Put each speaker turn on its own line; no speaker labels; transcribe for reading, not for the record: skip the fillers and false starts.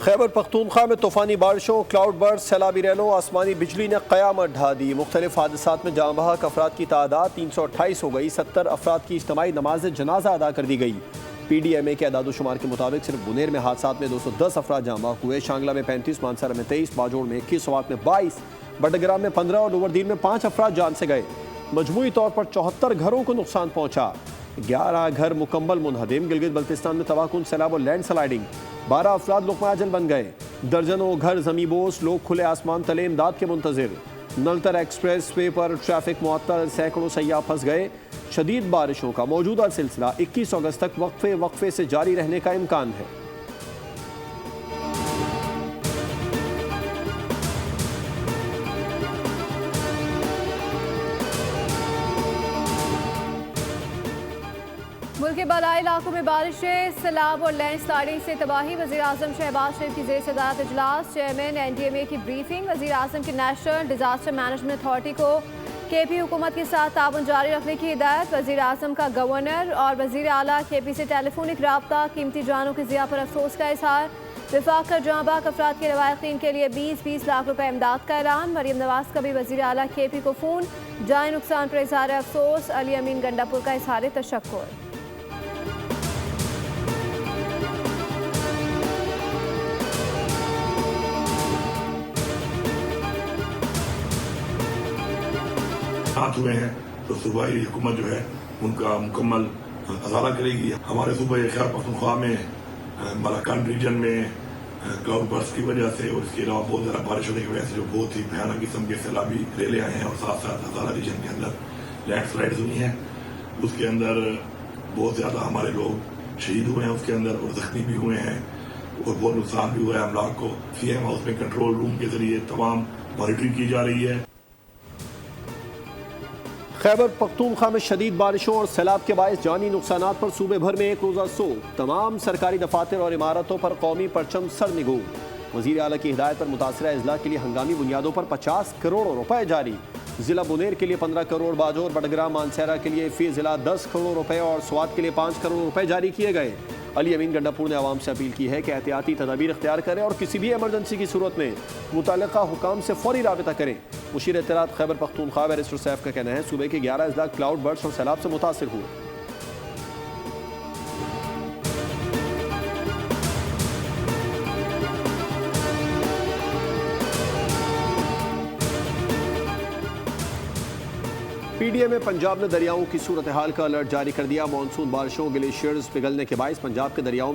खैबर पख्तूनख्वा में तूफ़ानी बारिशों, cloud burst, सैलाबी रैलों, आसमानी बिजली ने क़यामत ढा दी। मुख्तलिफ हादसात में जाँ बहक अफराद की तादाद 328 हो गई। 70 अफराद की इज्तिमाई नमाज जनाजा अदा कर दी गई। PDMA के अदादोशुमार के मुताबिक सिर्फ बुनेर में हादसात में 210 अफराद जाँ बहक हुए। शांगला में 35, मानसरा में 23, बाजोड़ में 21, सवात में 22, बडग्राम में 15 और लोवरदीन में 5 अफराद जान से गए। मजमूई तौर पर 74 घरों को नुकसान पहुंचा। 11 घर मुकम्मल मुनहदिम। गिलगित बल्तिस्तान में तबाहकुन सैलाब और लैंड स्लाइडिंग। 12 अफराद लुक़मा अजल बन गए। दर्जनों घर ज़मींबोस। लोग खुले आसमान तले इमदाद के मुंतज़िर। नलतर एक्सप्रेस वे पर ट्रैफिक मुअत्तल। सैकड़ों सयाह फंस गए। शदीद बारिशों का मौजूदा सिलसिला 21 अगस्त तक वक्फे से जारी रहने का इम्कान है।
मुल्क के बालाई इलाकों में बारिशें, सैलाब और लैंड स्लाइडिंग से तबाही। वज़ीर आज़म शहबाज शरीफ की ज़ेर सदारत इजलास। चेयरमैन NDMA की ब्रीफिंग। वज़ीर आज़म की नेशनल डिजास्टर मैनेजमेंट अथॉरिटी को KP हुकूमत के साथ ताउन जारी रखने की हिदायत। वज़ीर आज़म का गवर्नर और वज़ीर आला KP से टेलीफोनिक रब्ता। कीमती जानों की ज़िया पर अफसोस का इजहार। विफाक का जाँ बहक अफराद के रवायकीन के लिए 20-20 लाख रुपए इमदाद का ऐलान। मरीम नवाज का भी वज़ीर आला KP को फ़ोन। जाए नुकसान पर इजहार अफसोस। अली अमीन गंडापुर का इजहार तशक्कुर।
हाथ हुए हैं तो सूबाई हुकूमत जो है उनका मुकम्मल अजाला करेगी। हमारे सूबे खैबर पख्तूनख्वा में मलाकान रीजन में क्लाउड बर्स्ट की वजह से और इसके अलावा बहुत ज़्यादा बारिश होने की वजह से जो बहुत ही भयानक किस्म के सैलाबी रेले आए हैं और साथ साथ हज़ारा रीजन के अंदर लैंड स्लाइड्स हुई हैं। उसके अंदर बहुत ज़्यादा हमारे लोग शहीद हुए हैं उसके अंदर और जख्मी भी हुए हैं और बहुत नुकसान भी हुआ है। अमलाक को CM हाउस में कंट्रोल रूम के जरिए तमाम मॉनिटरिंग की जा रही है।
खैबर पख्तूनख्वा में शदीद बारिशों और सैलाब के बायस जानी नुकसानात पर सूबे भर में एक रोज़ा सोग। तमाम सरकारी दफातर और इमारतों पर कौमी परचम सर निगो। वज़ीर आला की हिदायत पर मुतासरा अजला के लिए हंगामी बुनियादों पर 50 करोड़ रुपए जारी। जिला बुनेर के लिए 15 करोड़, बाजोर, बडग्राम, मानसरा के लिए फी जिला 10 करोड़ रुपए और स्वात के लिए 5 करोड़ रुपए जारी किए गए। अली अमीन गंडापुर ने आवाम से अपील की है कि एहतियाती तदाबीर इख्तियार करें और किसी भी एमरजेंसी की सूरत में मुतल्लिका हुकाम से फौरी राबिता करें। मुशीर इत्तलात खैबर पख्तूनख्वा बैरिस्टर सैफ का कहना है सूबे के 11 अजला क्लाउड बर्स्ट और सैलाब से मुतासिर हुए। PDMA पंजाब ने दरियाओं की सूरत हाल का अलर्ट जारी कर दिया। मानसून बारिशों, ग्लेशियर्स पिघलने के बायस पंजाब के दरियाओं